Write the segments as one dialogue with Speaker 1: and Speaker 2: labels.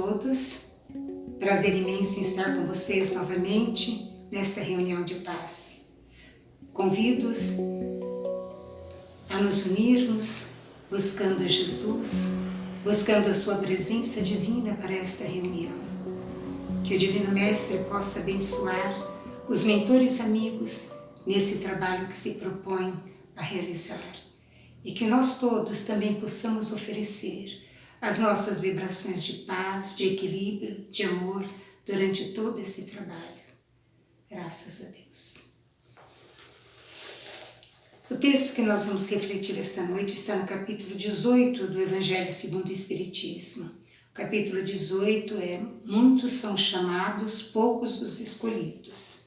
Speaker 1: todos, prazer imenso em estar com vocês novamente nesta reunião de paz. Convido-os a nos unirmos buscando Jesus, buscando a sua presença divina para esta reunião. Que o Divino Mestre possa abençoar os mentores amigos nesse trabalho que se propõe a realizar. E que nós todos também possamos oferecer as nossas vibrações de paz, de equilíbrio, de amor durante todo esse trabalho. Graças a Deus. O texto que nós vamos refletir esta noite está no capítulo 18 do Evangelho segundo o Espiritismo. O capítulo 18 é: muitos são chamados, poucos os escolhidos.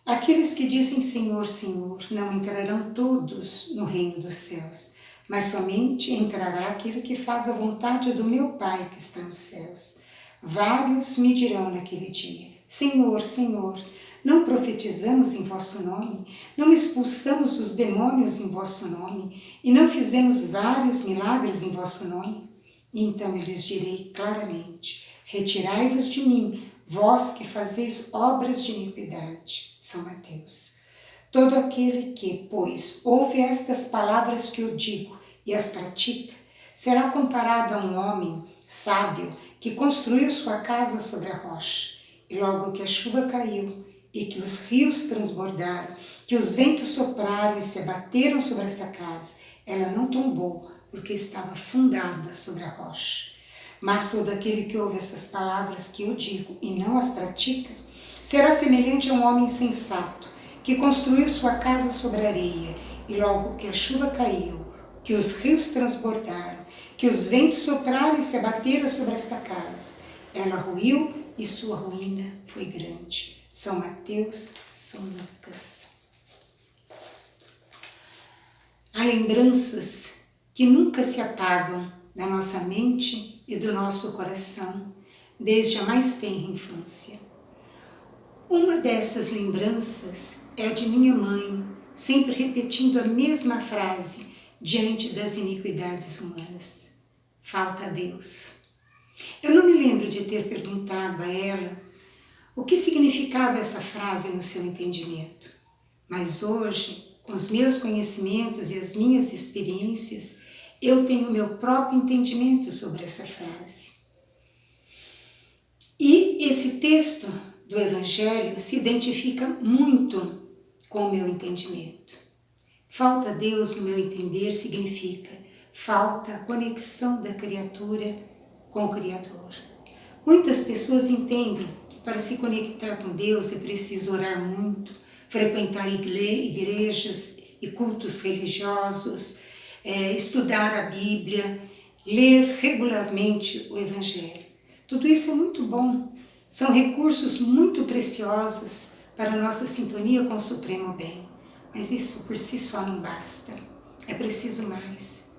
Speaker 1: Aqueles que dizem Senhor, Senhor, não entrarão todos no reino dos céus, mas somente entrará aquele que faz a vontade do meu Pai que está nos céus. Vários me dirão naquele dia: Senhor, Senhor, não profetizamos em vosso nome? Não expulsamos os demônios em vosso nome? E não fizemos vários milagres em vosso nome? E então eu lhes direi claramente: retirai-vos de mim, vós que fazeis obras de iniquidade. São Mateus. Todo aquele que, pois, ouve estas palavras que eu digo e as pratica, será comparado a um homem sábio que construiu sua casa sobre a rocha. E logo que a chuva caiu, e que os rios transbordaram, que os ventos sopraram e se abateram sobre esta casa, ela não tombou, porque estava fundada sobre a rocha. Mas todo aquele que ouve essas palavras que eu digo e não as pratica, será semelhante a um homem insensato, que construiu sua casa sobre a areia, e logo que a chuva caiu, que os rios transbordaram, que os ventos sopraram e se abateram sobre esta casa, ela ruiu e sua ruína foi grande. São Mateus, São Lucas. Há lembranças que nunca se apagam da nossa mente e do nosso coração, desde a mais tenra infância. Uma dessas lembranças é a de minha mãe, sempre repetindo a mesma frase diante das iniquidades humanas: falta a Deus. Eu não me lembro de ter perguntado a ela o que significava essa frase no seu entendimento, mas hoje, com os meus conhecimentos e as minhas experiências, eu tenho o meu próprio entendimento sobre essa frase. E esse texto do Evangelho se identifica muito com o meu entendimento. Falta a Deus, no meu entender, significa falta a conexão da criatura com o Criador. Muitas pessoas entendem que para se conectar com Deus é preciso orar muito, frequentar igrejas e cultos religiosos, estudar a Bíblia, ler regularmente o Evangelho. Tudo isso é muito bom, são recursos muito preciosos para a nossa sintonia com o Supremo Bem, mas isso por si só não basta, é preciso mais.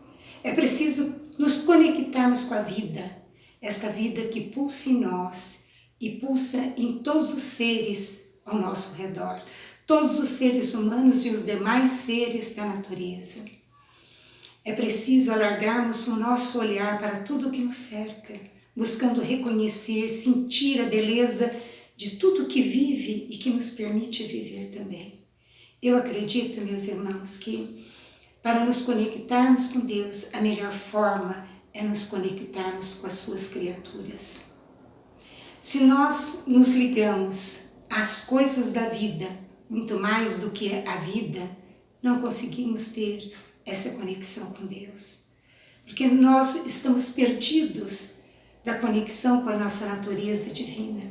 Speaker 1: É preciso nos conectarmos com a vida, esta vida que pulsa em nós e pulsa em todos os seres ao nosso redor, todos os seres humanos e os demais seres da natureza. É preciso alargarmos o nosso olhar para tudo o que nos cerca, buscando reconhecer, sentir a beleza de tudo que vive e que nos permite viver também. Eu acredito, meus irmãos, que para nos conectarmos com Deus, a melhor forma é nos conectarmos com as suas criaturas. Se nós nos ligamos às coisas da vida, muito mais do que a vida, não conseguimos ter essa conexão com Deus. Porque nós estamos perdidos da conexão com a nossa natureza divina.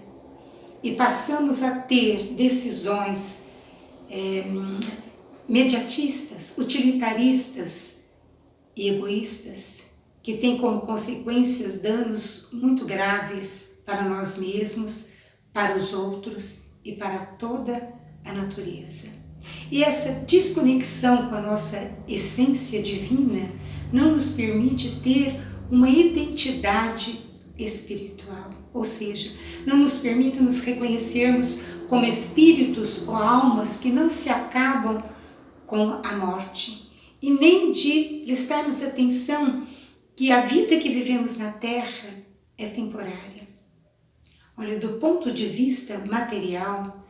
Speaker 1: E passamos a ter decisões mediatistas, utilitaristas e egoístas, que têm como consequências danos muito graves para nós mesmos, para os outros e para toda a natureza. E essa desconexão com a nossa essência divina não nos permite ter uma identidade espiritual, ou seja, não nos permite nos reconhecermos como espíritos ou almas que não se acabam com a morte, e nem de prestarmos atenção que a vida que vivemos na Terra é temporária. Olha, do ponto de vista material,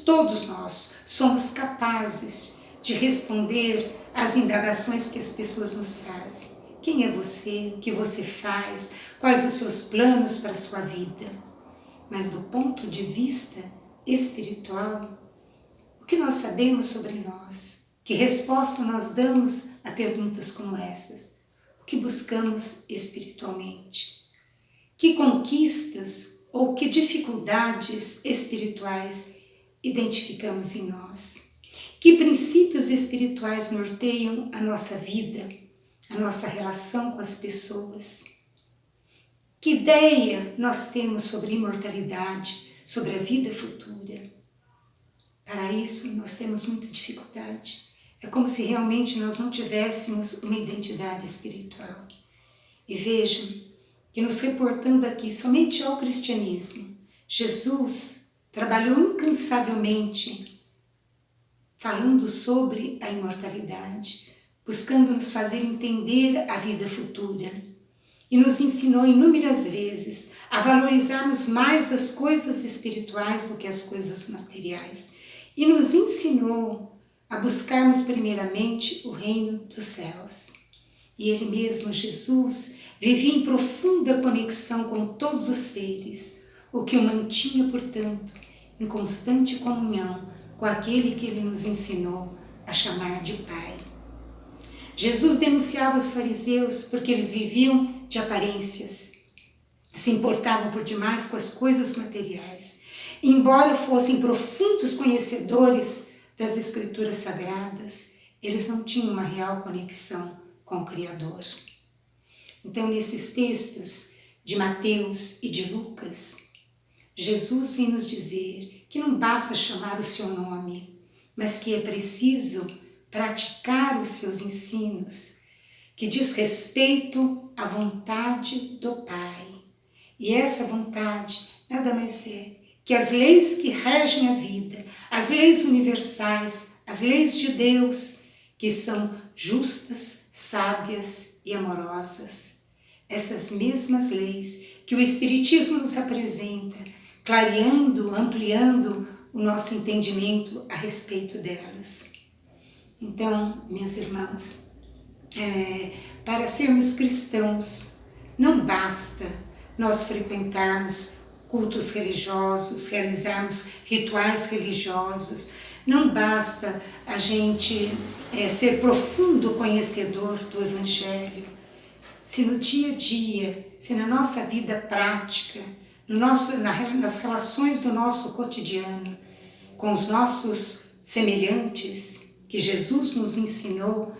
Speaker 1: todos nós somos capazes de responder às indagações que as pessoas nos fazem. Quem é você? O que você faz? Quais os seus planos para a sua vida? Mas do ponto de vista espiritual, o que nós sabemos sobre nós? Que resposta nós damos a perguntas como essas? O que buscamos espiritualmente? Que conquistas ou que dificuldades espirituais identificamos em nós? Que princípios espirituais norteiam a nossa vida, a nossa relação com as pessoas? Que ideia nós temos sobre imortalidade, sobre a vida futura? Para isso, nós temos muita dificuldade. É como se realmente nós não tivéssemos uma identidade espiritual. E vejam que, nos reportando aqui somente ao cristianismo, Jesus trabalhou incansavelmente falando sobre a imortalidade, buscando nos fazer entender a vida futura. E nos ensinou inúmeras vezes a valorizarmos mais as coisas espirituais do que as coisas materiais. E nos ensinou a buscarmos primeiramente o reino dos céus. E Ele mesmo, Jesus, vivia em profunda conexão com todos os seres, o que o mantinha, portanto, em constante comunhão com aquele que Ele nos ensinou a chamar de Pai. Jesus denunciava os fariseus porque eles viviam de aparências, se importavam por demais com as coisas materiais. E, embora fossem profundos conhecedores das Escrituras Sagradas, eles não tinham uma real conexão com o Criador. Então, nesses textos de Mateus e de Lucas, Jesus vem nos dizer que não basta chamar o seu nome, mas que é preciso praticar os seus ensinos, que diz respeito à vontade do Pai. E essa vontade nada mais é que as leis que regem a vida, as leis universais, as leis de Deus, que são justas, sábias e amorosas. Essas mesmas leis que o Espiritismo nos apresenta, clareando, ampliando o nosso entendimento a respeito delas. Então, meus irmãos, para sermos cristãos, não basta nós frequentarmos cultos religiosos, realizarmos rituais religiosos, não basta a gente ser profundo conhecedor do Evangelho. Se no dia a dia, se na nossa vida prática, nas relações do nosso cotidiano, com os nossos semelhantes, que Jesus nos ensinou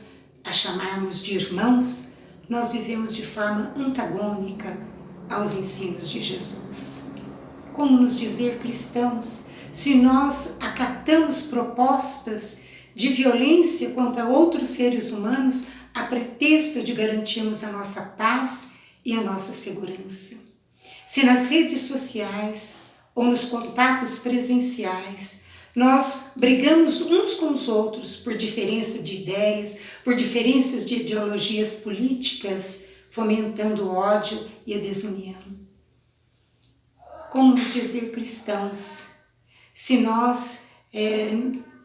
Speaker 1: a chamarmos de irmãos, nós vivemos de forma antagônica aos ensinos de Jesus. Como nos dizer cristãos se nós acatamos propostas de violência contra outros seres humanos a pretexto de garantirmos a nossa paz e a nossa segurança? Se nas redes sociais ou nos contatos presenciais nós brigamos uns com os outros por diferença de ideias, por diferenças de ideologias políticas, fomentando o ódio e a desunião. Como nos dizer cristãos se nós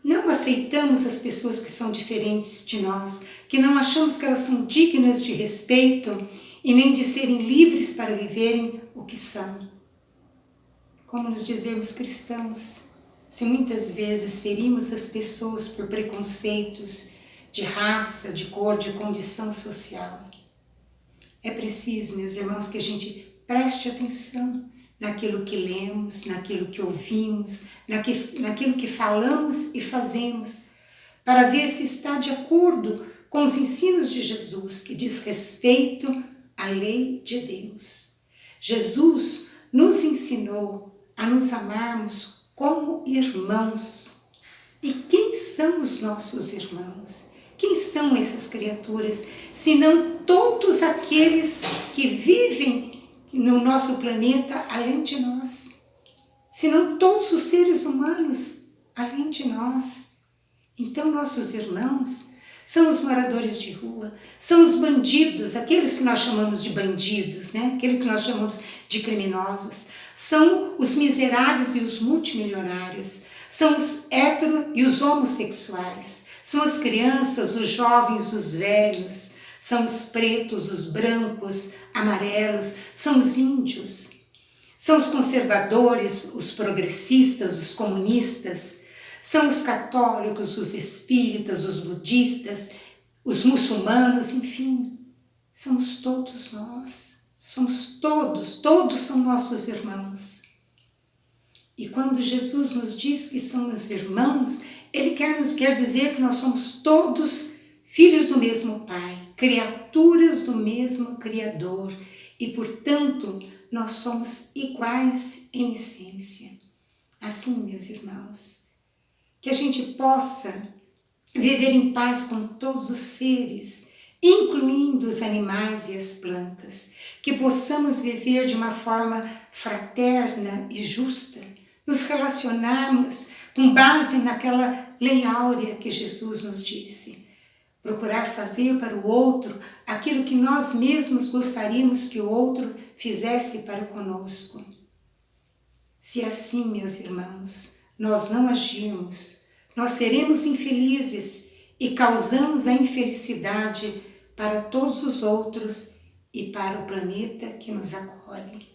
Speaker 1: não aceitamos as pessoas que são diferentes de nós, que não achamos que elas são dignas de respeito e nem de serem livres para viverem o que são? Como nos dizermos cristãos se muitas vezes ferimos as pessoas por preconceitos de raça, de cor, de condição social? É preciso, meus irmãos, que a gente preste atenção naquilo que lemos, naquilo que ouvimos, naquilo que falamos e fazemos, para ver se está de acordo com os ensinos de Jesus, que diz respeito à lei de Deus. Jesus nos ensinou a nos amarmos como irmãos. E quem são os nossos irmãos? Quem são essas criaturas, senão todos aqueles que vivem no nosso planeta além de nós? Senão todos os seres humanos além de nós? Então, nossos irmãos são os moradores de rua, são os bandidos, aqueles que nós chamamos de bandidos, né? Aqueles que nós chamamos de criminosos, são os miseráveis e os multimilionários, são os héteros e os homossexuais, são as crianças, os jovens, os velhos, são os pretos, os brancos, amarelos, são os índios, são os conservadores, os progressistas, os comunistas, são os católicos, os espíritas, os budistas, os muçulmanos, enfim, somos todos nós, somos todos são nossos irmãos. E quando Jesus nos diz que somos irmãos, Ele quer dizer que nós somos todos filhos do mesmo Pai, criaturas do mesmo Criador e, portanto, nós somos iguais em essência. Assim, meus irmãos, que a gente possa viver em paz com todos os seres, incluindo os animais e as plantas, que possamos viver de uma forma fraterna e justa, nos relacionarmos com base naquela lei áurea que Jesus nos disse, procurar fazer para o outro aquilo que nós mesmos gostaríamos que o outro fizesse para conosco. Se assim, meus irmãos, nós não agirmos, nós seremos infelizes e causamos a infelicidade para todos os outros e para o planeta que nos acolhe.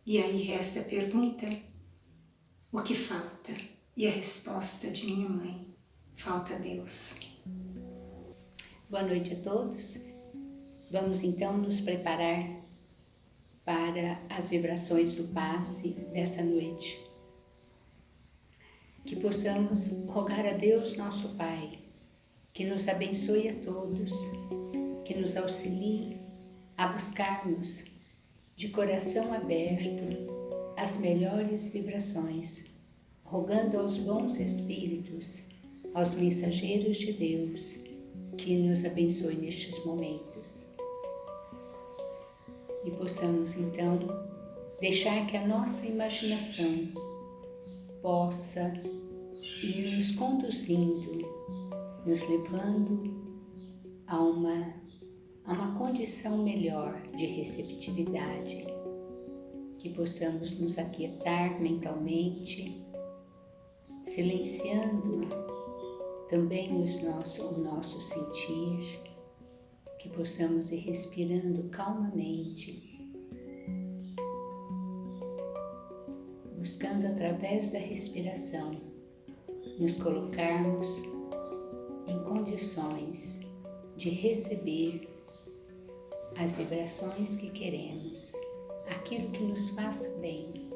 Speaker 1: E aí resta a pergunta: o que falta? E a resposta de minha mãe: falta Deus.
Speaker 2: Boa noite a todos. Vamos então nos preparar para as vibrações do passe desta noite. Que possamos rogar a Deus, nosso Pai, que nos abençoe a todos, que nos auxilie a buscarmos de coração aberto as melhores vibrações, rogando aos bons espíritos, aos mensageiros de Deus, que nos abençoe nestes momentos. E possamos então deixar que a nossa imaginação possa ir nos conduzindo, nos levando a uma condição melhor de receptividade, que possamos nos aquietar mentalmente, silenciando também o nosso sentir, que possamos ir respirando calmamente, buscando através da respiração nos colocarmos em condições de receber as vibrações que queremos, aquilo que nos faça bem.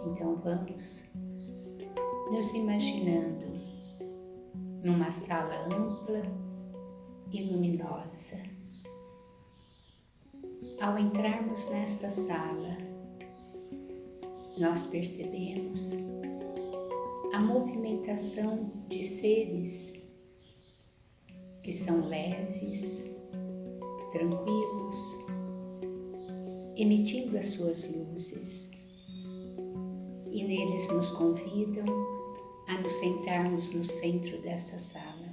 Speaker 2: Então vamos nos imaginando numa sala ampla e luminosa. Ao entrarmos nesta sala, nós percebemos a movimentação de seres que são leves, tranquilos, emitindo as suas luzes, e neles nos convidam a nos sentarmos no centro dessa sala.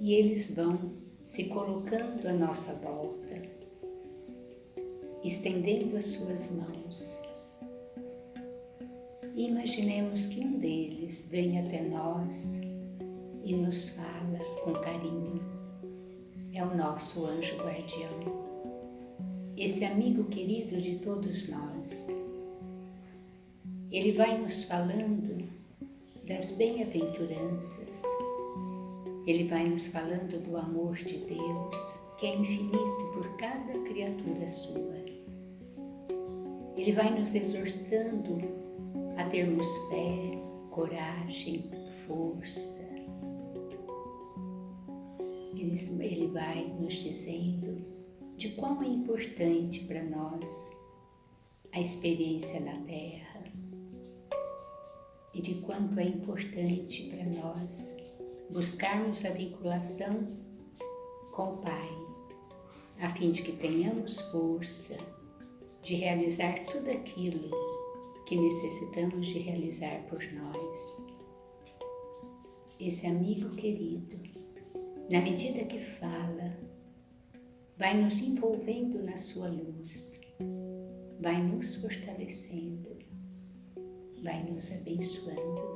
Speaker 2: E eles vão se colocando à nossa volta, estendendo as suas mãos. E imaginemos que um deles vem até nós e nos fala com carinho. É o nosso anjo guardião, esse amigo querido de todos nós. Ele vai nos falando das bem-aventuranças, ele vai nos falando do amor de Deus, que é infinito por cada criatura sua. Ele vai nos exortando a termos fé, coragem, força. Ele vai nos dizendo de quão é importante para nós a experiência na Terra e de quanto é importante para nós buscarmos a vinculação com o Pai, a fim de que tenhamos força de realizar tudo aquilo que necessitamos de realizar por nós. Esse amigo querido, na medida que fala, vai nos envolvendo na sua luz, vai nos fortalecendo, vai nos abençoando.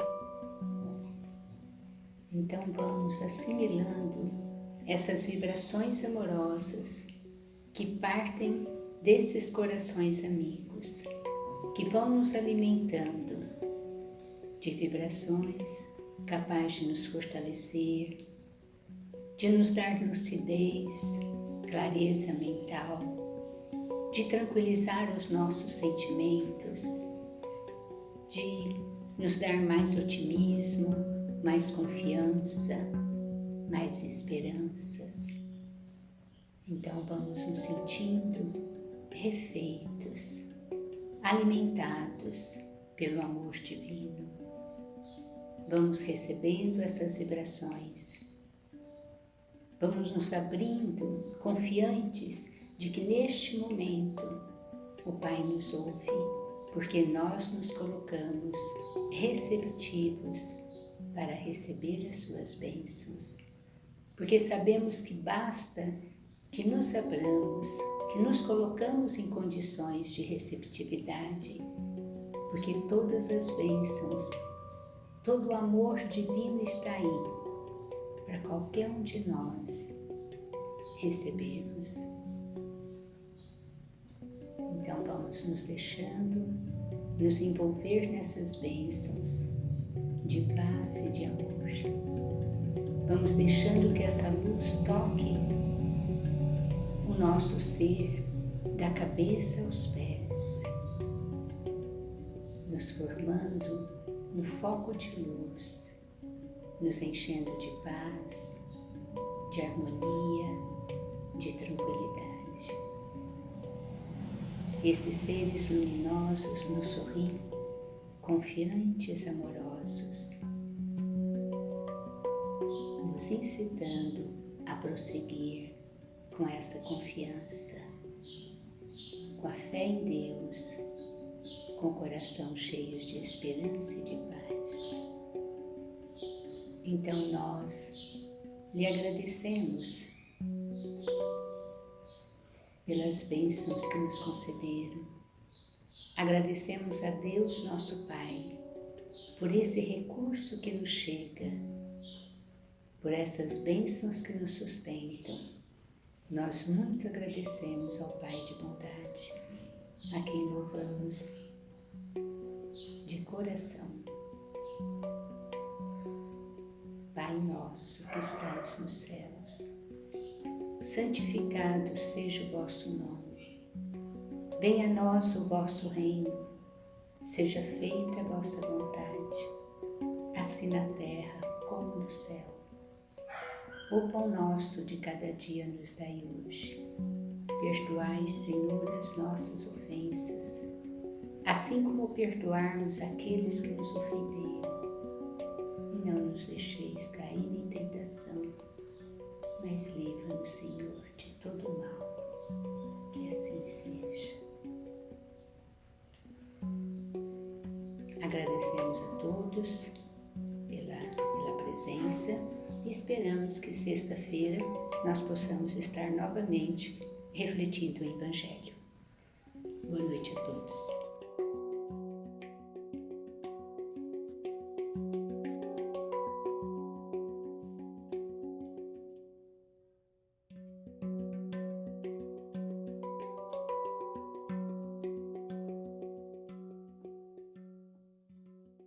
Speaker 2: Então vamos assimilando essas vibrações amorosas que partem desses corações amigos, que vão nos alimentando de vibrações capazes de nos fortalecer, de nos dar lucidez, clareza mental, de tranquilizar os nossos sentimentos, de nos dar mais otimismo, mais confiança, mais esperanças. Então vamos nos sentindo refeitos, alimentados pelo amor divino. Vamos recebendo essas vibrações. Vamos nos abrindo, confiantes de que neste momento o Pai nos ouve, porque nós nos colocamos receptivos para receber as suas bênçãos. Porque sabemos que basta que nos abramos, que nos colocamos em condições de receptividade, porque todas as bênçãos, todo o amor divino está aí para qualquer um de nós recebermos. Então vamos nos deixando nos envolver nessas bênçãos de paz e de amor. Vamos deixando que essa luz toque o nosso ser da cabeça aos pés, nos formando no foco de luz, nos enchendo de paz, de harmonia, de tranquilidade. Esses seres luminosos nos sorriem, confiantes, amorosos, nos incitando a prosseguir com essa confiança, com a fé em Deus, com o coração cheio de esperança e de paz. Então nós lhe agradecemos pelas bênçãos que nos concederam. Agradecemos a Deus, nosso Pai, por esse recurso que nos chega, por essas bênçãos que nos sustentam. Nós muito agradecemos ao Pai de bondade, a quem louvamos de coração. Pai nosso que estais nos céus, santificado seja o vosso nome. Venha a nós o vosso reino, seja feita a vossa vontade, assim na terra como no céu. O pão nosso de cada dia nos dai hoje. Perdoai, Senhor, as nossas ofensas, assim como perdoarmos aqueles que nos ofenderam. E não nos deixeis cair em tentação, mas livra-nos, Senhor, de todo mal. Que assim seja. Agradecemos a todos pela presença e esperamos que sexta-feira nós possamos estar novamente refletindo o Evangelho. Boa noite a todos.